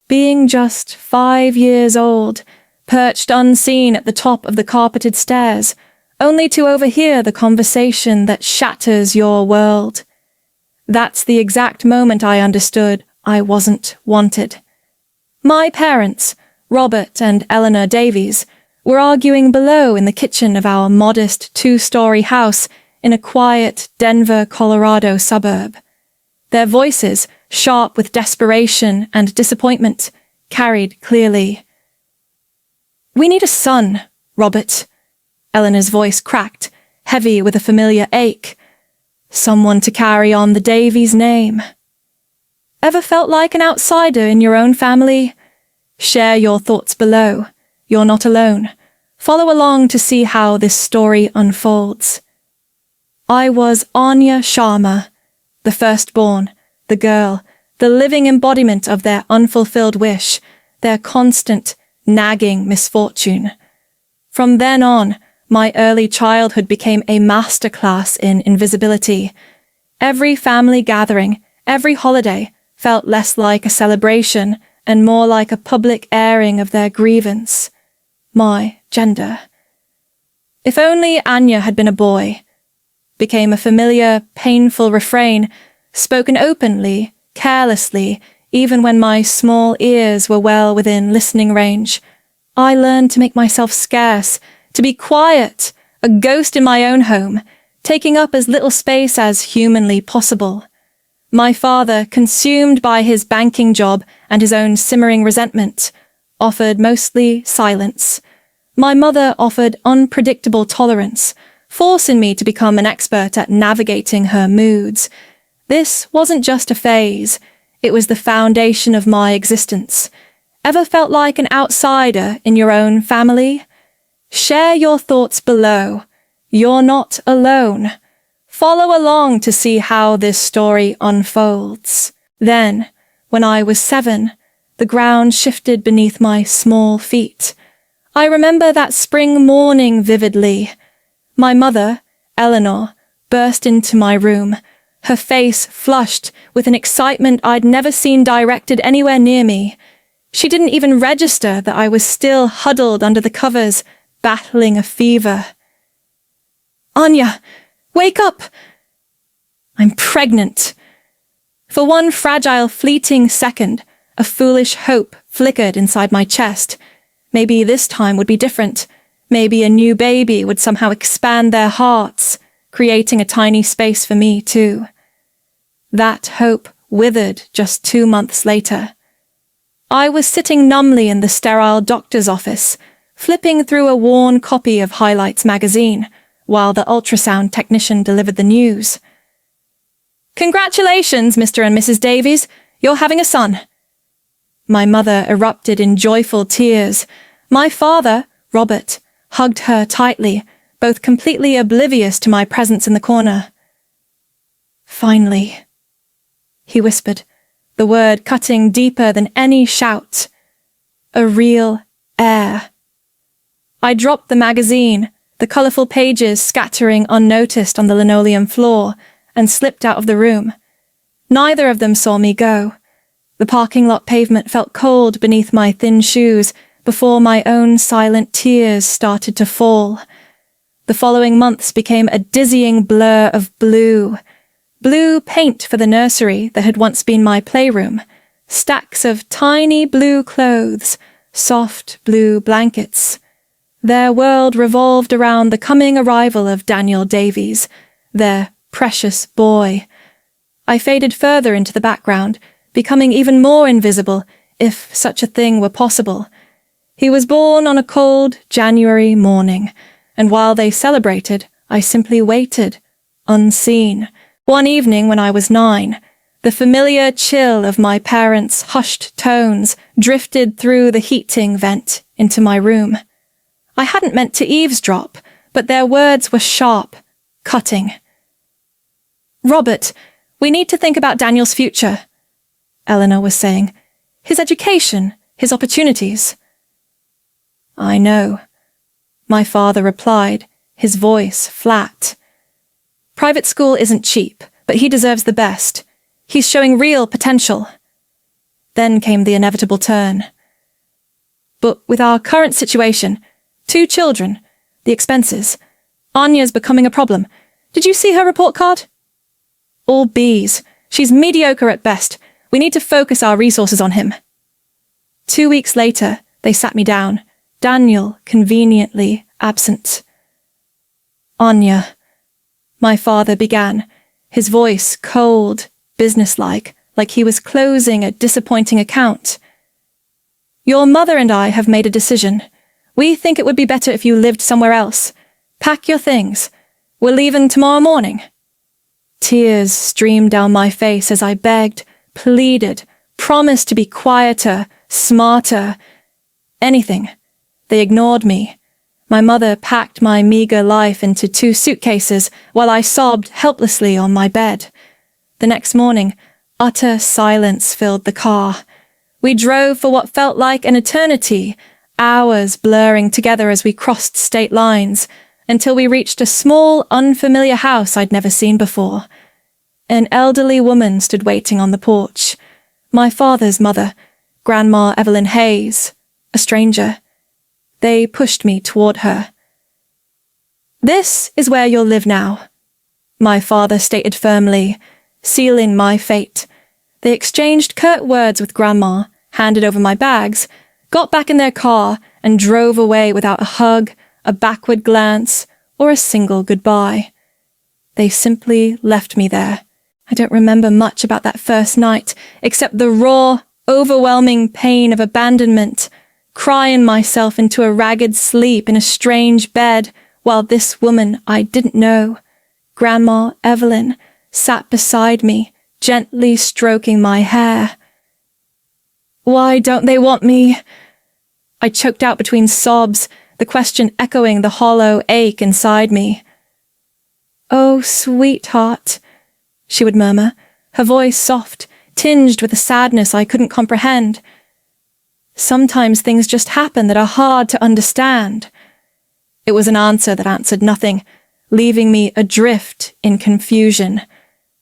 being just 5 years old, perched unseen at the top of the carpeted stairs, only to overhear the conversation that shatters your world. That's the exact moment I understood I wasn't wanted. My parents, Robert and Eleanor Davies, were arguing below in the kitchen of our modest 2-story house in a quiet Denver, Colorado suburb. Their voices, sharp with desperation and disappointment, carried clearly. "We need a son, Robert." Eleanor's voice cracked, heavy with a familiar ache. "Someone to carry on the Davies name." Ever felt like an outsider in your own family? Share your thoughts below. You're not alone. Follow along to see how this story unfolds. I was Anya Sharma, the firstborn, the girl, the living embodiment of their unfulfilled wish, their constant, nagging misfortune. From then on, my early childhood became a masterclass in invisibility. Every family gathering, every holiday, felt less like a celebration and more like a public airing of their grievance. My gender. "If only Anya had been a boy," became a familiar, painful refrain, spoken openly, carelessly, even when my small ears were well within listening range. I learned to make myself scarce, to be quiet, a ghost in my own home, taking up as little space as humanly possible. My father, consumed by his banking job and his own simmering resentment, offered mostly silence. My mother offered unpredictable tolerance, forcing me to become an expert at navigating her moods. This wasn't just a phase, it was the foundation of my existence. Ever felt like an outsider in your own family? Share your thoughts below. You're not alone. Follow along to see how this story unfolds. Then, when I was 7, the ground shifted beneath my small feet. I remember that spring morning vividly. My mother, Eleanor, burst into my room, her face flushed with an excitement I'd never seen directed anywhere near me. She didn't even register that I was still huddled under the covers, battling a fever. "Anya, wake up! I'm pregnant." For one fragile, fleeting second, a foolish hope flickered inside my chest. Maybe this time would be different. Maybe a new baby would somehow expand their hearts, creating a tiny space for me too. That hope withered just 2 months later. I was sitting numbly in the sterile doctor's office, flipping through a worn copy of Highlights magazine, while the ultrasound technician delivered the news. "Congratulations, Mr. and Mrs. Davies, you're having a son." My mother erupted in joyful tears. My father, Robert, hugged her tightly, both completely oblivious to my presence in the corner. "Finally," he whispered, the word cutting deeper than any shout. "A real heir." I dropped the magazine, the colourful pages scattering unnoticed on the linoleum floor, and slipped out of the room. Neither of them saw me go. The parking lot pavement felt cold beneath my thin shoes before my own silent tears started to fall. The following months became a dizzying blur of blue. Blue paint for the nursery that had once been my playroom. Stacks of tiny blue clothes, soft blue blankets. Their world revolved around the coming arrival of Daniel Davies, their precious boy. I faded further into the background, becoming even more invisible, if such a thing were possible. He was born on a cold January morning, and while they celebrated, I simply waited, unseen. One evening when I was 9, the familiar chill of my parents' hushed tones drifted through the heating vent into my room. I hadn't meant to eavesdrop, but their words were sharp, cutting. "Robert, we need to think about Daniel's future," Eleanor was saying. "His education, his opportunities." "I know," my father replied, his voice flat. "Private school isn't cheap, but he deserves the best. He's showing real potential." Then came the inevitable turn. But with our current situation, 2 children, the expenses, Anya's becoming a problem. Did you see her report card? All Bs. She's mediocre at best. We need to focus our resources on him. 2 weeks later, they sat me down, Daniel conveniently absent. Anya, my father began, his voice cold, businesslike, like he was closing a disappointing account. Your mother and I have made a decision. We think it would be better if you lived somewhere else. Pack your things. We're leaving tomorrow morning. Tears streamed down my face as I begged, pleaded, promised to be quieter, smarter. Anything. They ignored me. My mother packed my meager life into 2 suitcases while I sobbed helplessly on my bed. The next morning, utter silence filled the car. We drove for what felt like an eternity, hours blurring together as we crossed state lines, until we reached a small, unfamiliar house I'd never seen before. An elderly woman stood waiting on the porch. My father's mother, Grandma Evelyn Hayes, a stranger. They pushed me toward her. This is where you'll live now, my father stated firmly, sealing my fate. They exchanged curt words with Grandma, handed over my bags, got back in their car, and drove away without a hug, a backward glance, or a single goodbye. They simply left me there. I don't remember much about that first night, except the raw, overwhelming pain of abandonment, crying myself into a ragged sleep in a strange bed, while this woman I didn't know, Grandma Evelyn, sat beside me, gently stroking my hair. Why don't they want me? I choked out between sobs, the question echoing the hollow ache inside me. Oh, sweetheart, she would murmur, her voice soft, tinged with a sadness I couldn't comprehend. Sometimes things just happen that are hard to understand. It was an answer that answered nothing, leaving me adrift in confusion.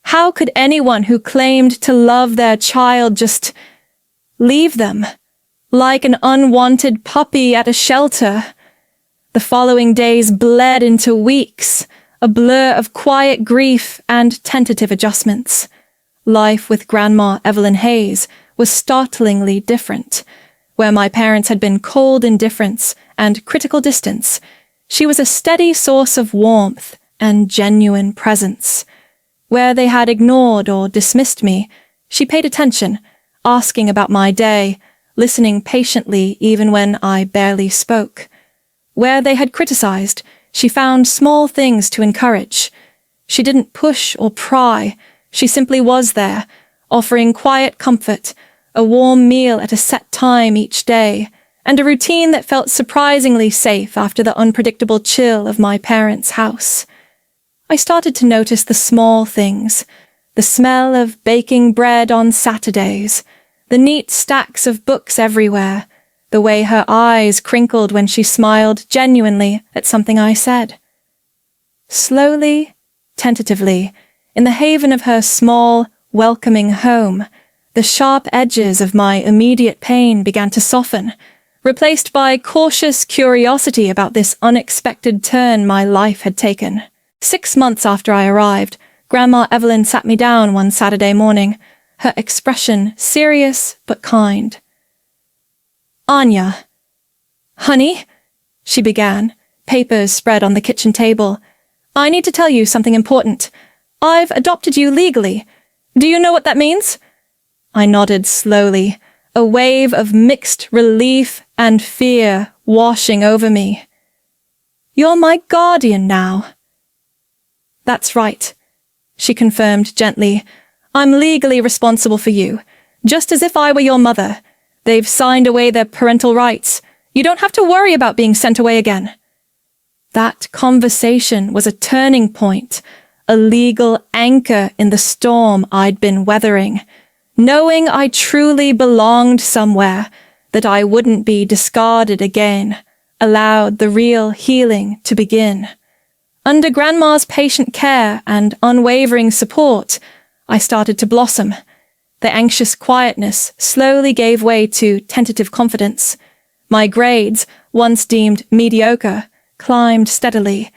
How could anyone who claimed to love their child just leave them, like an unwanted puppy at a shelter? The following days bled into weeks, a blur of quiet grief and tentative adjustments. Life with Grandma Evelyn Hayes was startlingly different. Where my parents had been cold indifference and critical distance, she was a steady source of warmth and genuine presence. Where they had ignored or dismissed me, she paid attention, asking about my day, listening patiently even when I barely spoke. Where they had criticized, she found small things to encourage. She didn't push or pry, she simply was there, offering quiet comfort, a warm meal at a set time each day, and a routine that felt surprisingly safe after the unpredictable chill of my parents' house. I started to notice the small things, the smell of baking bread on Saturdays, the neat stacks of books everywhere, the way her eyes crinkled when she smiled genuinely at something I said. Slowly, tentatively, in the haven of her small, welcoming home, the sharp edges of my immediate pain began to soften, replaced by cautious curiosity about this unexpected turn my life had taken. 6 months after I arrived, Grandma Evelyn sat me down one Saturday morning, her expression serious but kind. Anya. Honey, she began, papers spread on the kitchen table. I need to tell you something important. I've adopted you legally. Do you know what that means? I nodded slowly, a wave of mixed relief and fear washing over me. You're my guardian now. That's right, she confirmed gently. I'm legally responsible for you, just as if I were your mother. They've signed away their parental rights. You don't have to worry about being sent away again. That conversation was a turning point, a legal anchor in the storm I'd been weathering. Knowing I truly belonged somewhere, that I wouldn't be discarded again, allowed the real healing to begin. Under Grandma's patient care and unwavering support, I started to blossom. The anxious quietness slowly gave way to tentative confidence. My grades, once deemed mediocre, climbed steadily.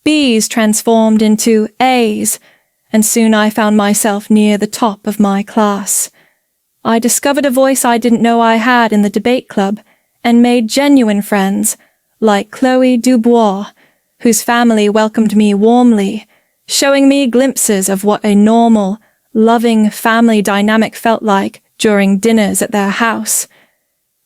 B's transformed into A's, and soon I found myself near the top of my class. I discovered a voice I didn't know I had in the debate club, and made genuine friends, like Chloe Dubois, whose family welcomed me warmly, showing me glimpses of what a normal, loving family dynamic felt like during dinners at their house.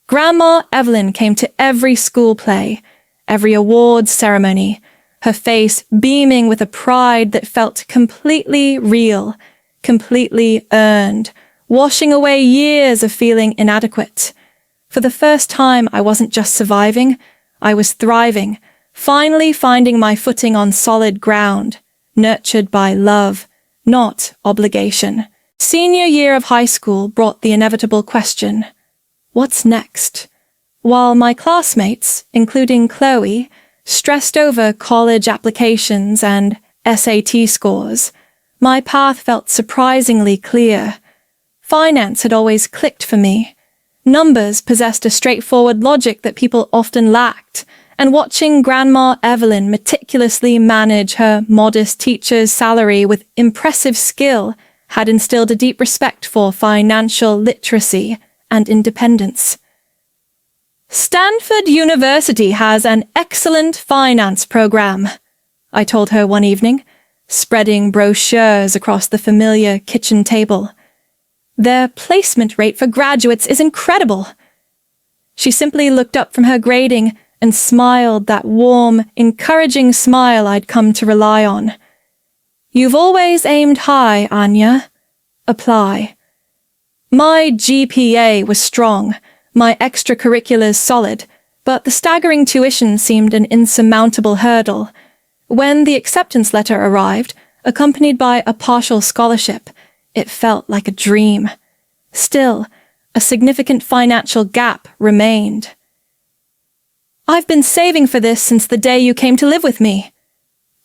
Grandma Evelyn came to every school play, every awards ceremony, her face beaming with a pride that felt completely real, completely earned, washing away years of feeling inadequate. For the first time, I wasn't just surviving, I was thriving, finally finding my footing on solid ground, nurtured by love, not obligation. Senior year of high school brought the inevitable question, what's next? While my classmates, including Chloe, stressed over college applications and SAT scores, my path felt surprisingly clear. Finance had always clicked for me. Numbers possessed a straightforward logic that people often lacked, and watching Grandma Evelyn meticulously manage her modest teacher's salary with impressive skill had instilled a deep respect for financial literacy and independence. Stanford University has an excellent finance program, I told her one evening, spreading brochures across the familiar kitchen table. Their placement rate for graduates is incredible. She simply looked up from her grading and smiled that warm, encouraging smile I'd come to rely on. You've always aimed high, Anya. Apply. My GPA was strong, my extracurriculars solid, but the staggering tuition seemed an insurmountable hurdle. When the acceptance letter arrived, accompanied by a partial scholarship, it felt like a dream. Still, a significant financial gap remained. I've been saving for this since the day you came to live with me,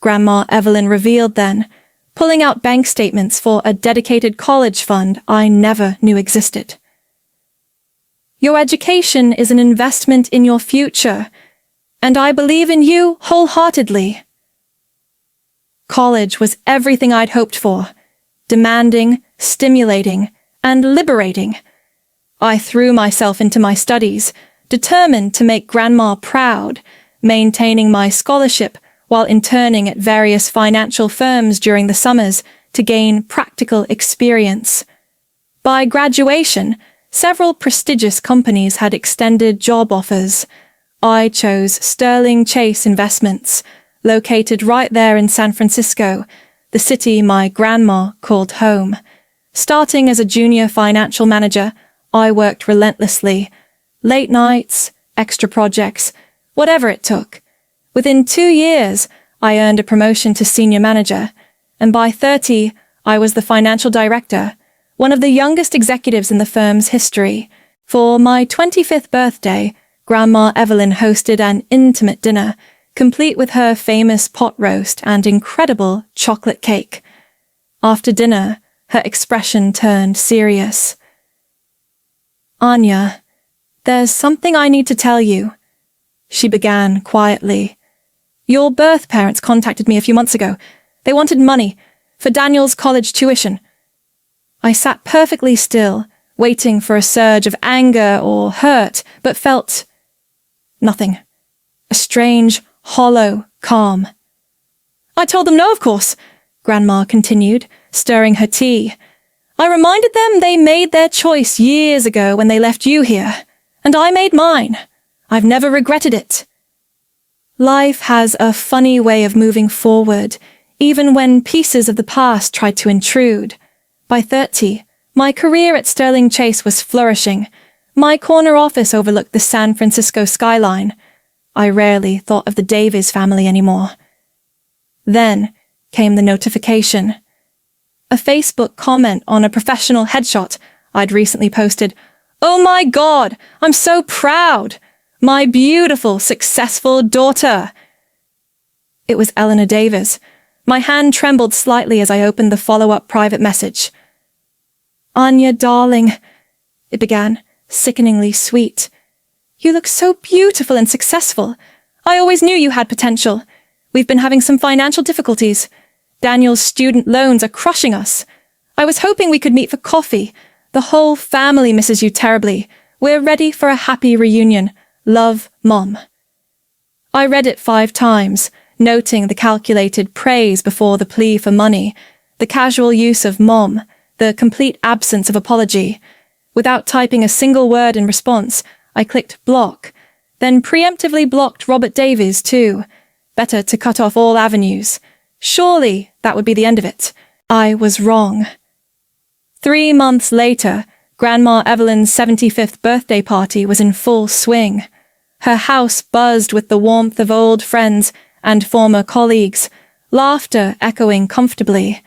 Grandma Evelyn revealed then, pulling out bank statements for a dedicated college fund I never knew existed. Your education is an investment in your future, and I believe in you wholeheartedly. College was everything I'd hoped for, demanding, stimulating, and liberating. I threw myself into my studies, determined to make Grandma proud, maintaining my scholarship while interning at various financial firms during the summers to gain practical experience. By graduation, several prestigious companies had extended job offers. I chose Sterling Chase Investments, located right there in San Francisco, the city my grandma called home. Starting as a junior financial manager, I worked relentlessly. Late nights, extra projects, whatever it took. Within 2 years, I earned a promotion to senior manager, and by 30, I was the financial director, one of the youngest executives in the firm's history. For my 25th birthday, Grandma Evelyn hosted an intimate dinner, complete with her famous pot roast and incredible chocolate cake. After dinner, her expression turned serious. Anya, there's something I need to tell you, she began quietly. Your birth parents contacted me a few months ago. They wanted money for Daniel's college tuition. I sat perfectly still, waiting for a surge of anger or hurt, but felt nothing. A strange, hollow calm. I told them no, of course, Grandma continued, stirring her tea. I reminded them they made their choice years ago when they left you here, and I made mine. I've never regretted it. Life has a funny way of moving forward, even when pieces of the past try to intrude. By 30, my career at Sterling Chase was flourishing. My corner office overlooked the San Francisco skyline. I rarely thought of the Davies family anymore. Then came the notification. A Facebook comment on a professional headshot I'd recently posted. Oh my God, I'm so proud! My beautiful, successful daughter! It was Eleanor Davies. My hand trembled slightly as I opened the follow-up private message. Anya, darling, it began, sickeningly sweet. You look so beautiful and successful. I always knew you had potential. We've been having some financial difficulties. Daniel's student loans are crushing us. I was hoping we could meet for coffee. The whole family misses you terribly. We're ready for a happy reunion. Love, Mom. I read it 5 times, noting the calculated praise before the plea for money, the casual use of Mom, the complete absence of apology. Without typing a single word in response, I clicked block, then preemptively blocked Robert Davies too. Better to cut off all avenues. Surely that would be the end of it. I was wrong. 3 months later, Grandma Evelyn's 75th birthday party was in full swing. Her house buzzed with the warmth of old friends and former colleagues, laughter echoing comfortably.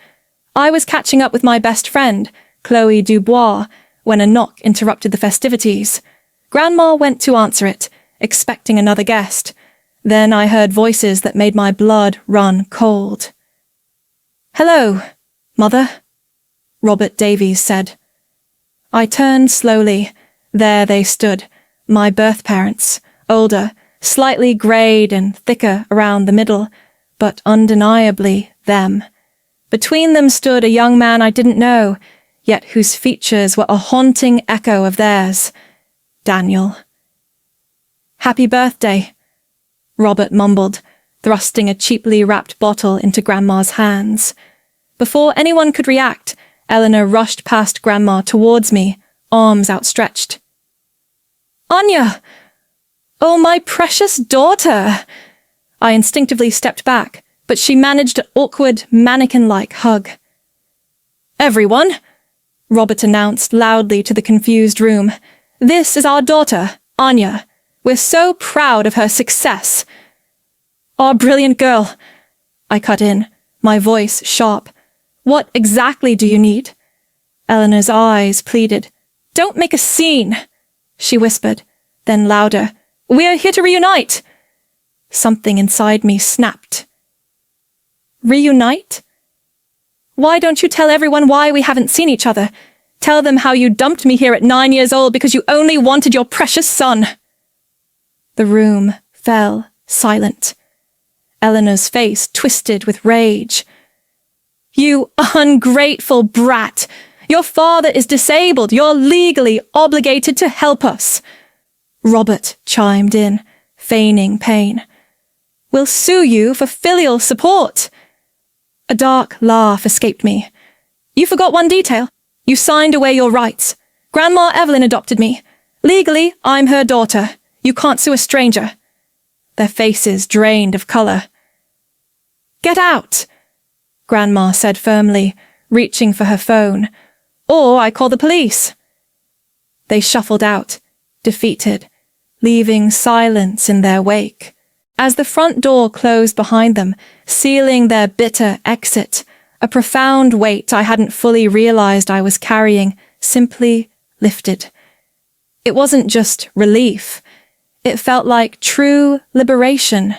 I was catching up with my best friend, Chloe Dubois, when a knock interrupted the festivities. Grandma went to answer it, expecting another guest. Then I heard voices that made my blood run cold. "Hello, Mother," Robert Davies said. I turned slowly. There they stood, my birth parents, older, slightly greyed and thicker around the middle, but undeniably them. Between them stood a young man I didn't know, yet whose features were a haunting echo of theirs. Daniel. "Happy birthday," Robert mumbled, thrusting a cheaply wrapped bottle into Grandma's hands. Before anyone could react, Eleanor rushed past Grandma towards me, arms outstretched. "Anya! Oh, my precious daughter!" I instinctively stepped back, but she managed an awkward, mannequin-like hug. "Everyone," Robert announced loudly to the confused room, "this is our daughter, Anya. We're so proud of her success." "Our brilliant girl," I cut in, my voice sharp. "What exactly do you need?" Eleanor's eyes pleaded. "Don't make a scene," she whispered, then louder. "We're here to reunite." Something inside me snapped. Reunite? Why don't you tell everyone why we haven't seen each other? Tell them how you dumped me here at 9 years old because you only wanted your precious son. The room fell silent. Eleanor's face twisted with rage. "You ungrateful brat! Your father is disabled. You're legally obligated to help us." Robert chimed in, feigning pain. "We'll sue you for filial support." A dark laugh escaped me. "You forgot one detail. You signed away your rights. Grandma Evelyn adopted me. Legally, I'm her daughter. You can't sue a stranger." Their faces drained of color. "Get out," Grandma said firmly, reaching for her phone. "Or I call the police." They shuffled out, defeated, leaving silence in their wake. As the front door closed behind them, sealing their bitter exit, a profound weight I hadn't fully realized I was carrying simply lifted. It wasn't just relief. It felt like true liberation.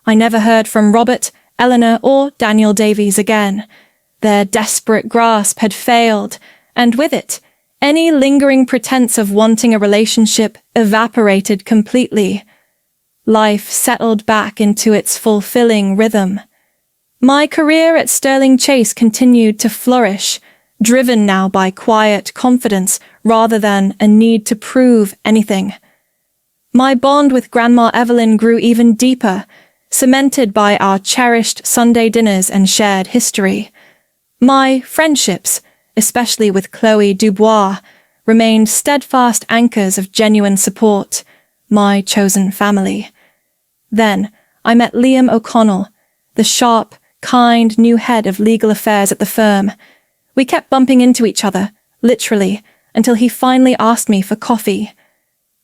I never heard from Robert, Eleanor, or Daniel Davies again. Their desperate grasp had failed, and with it, any lingering pretense of wanting a relationship evaporated completely. Life settled back into its fulfilling rhythm. My career at Sterling Chase continued to flourish, driven now by quiet confidence rather than a need to prove anything. My bond with Grandma Evelyn grew even deeper, cemented by our cherished Sunday dinners and shared history. My friendships, especially with Chloe Dubois, remained steadfast anchors of genuine support, my chosen family. Then I met Liam O'Connell, the sharp, kind new head of legal affairs at the firm. We kept bumping into each other, literally, until he finally asked me for coffee.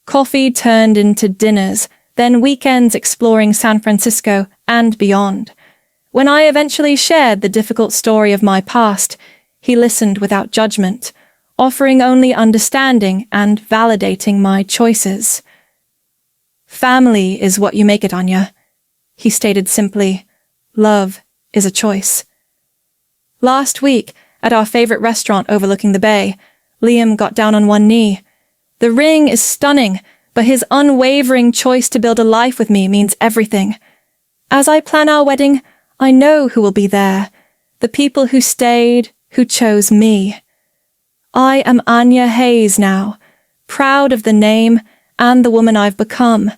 Coffee turned into dinners, then weekends exploring San Francisco and beyond. When I eventually shared the difficult story of my past, he listened without judgment, offering only understanding and validating my choices. "Family is what you make it, Anya," he stated simply. "Love is a choice." Last week, at our favorite restaurant overlooking the bay. Liam got down on one knee. The ring is stunning, but his unwavering choice to build a life with me means everything. As I plan our wedding, I know who will be there. The people who stayed, who chose me. I am Anya Hayes now, proud of the name and the woman I've become,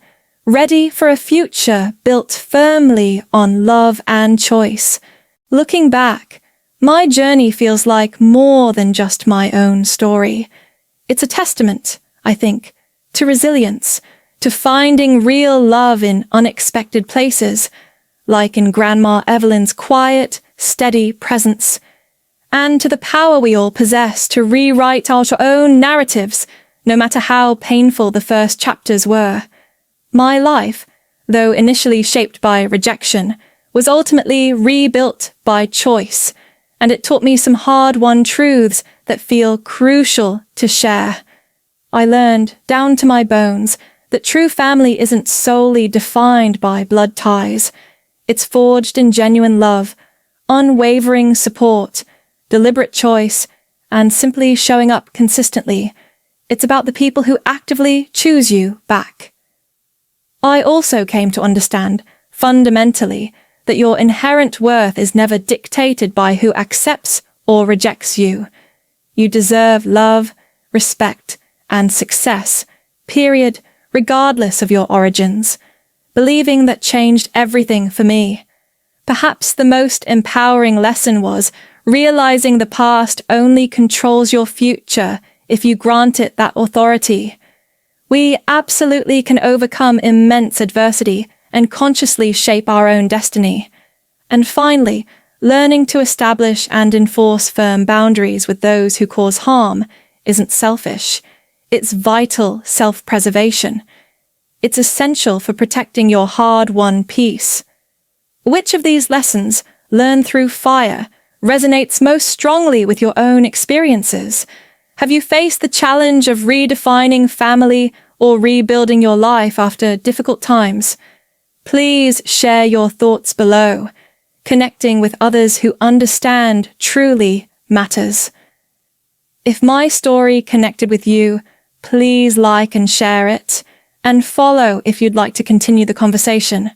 ready for a future built firmly on love and choice. Looking back, my journey feels like more than just my own story. It's a testament, I think, to resilience, to finding real love in unexpected places, like in Grandma Evelyn's quiet, steady presence, and to the power we all possess to rewrite our own narratives, no matter how painful the first chapters were. My life, though initially shaped by rejection, was ultimately rebuilt by choice, and it taught me some hard-won truths that feel crucial to share. I learned, down to my bones, that true family isn't solely defined by blood ties. It's forged in genuine love, unwavering support, deliberate choice, and simply showing up consistently. It's about the people who actively choose you back. I also came to understand, fundamentally, that your inherent worth is never dictated by who accepts or rejects you. You deserve love, respect, and success, period, regardless of your origins. Believing that changed everything for me. Perhaps the most empowering lesson was realizing the past only controls your future if you grant it that authority. We absolutely can overcome immense adversity and consciously shape our own destiny. And finally, learning to establish and enforce firm boundaries with those who cause harm isn't selfish. It's vital self-preservation. It's essential for protecting your hard-won peace. Which of these lessons, learned through fire, resonates most strongly with your own experiences? Have you faced the challenge of redefining family or rebuilding your life after difficult times? Please share your thoughts below. Connecting with others who understand truly matters. If my story connected with you, please like and share it, and follow if you'd like to continue the conversation.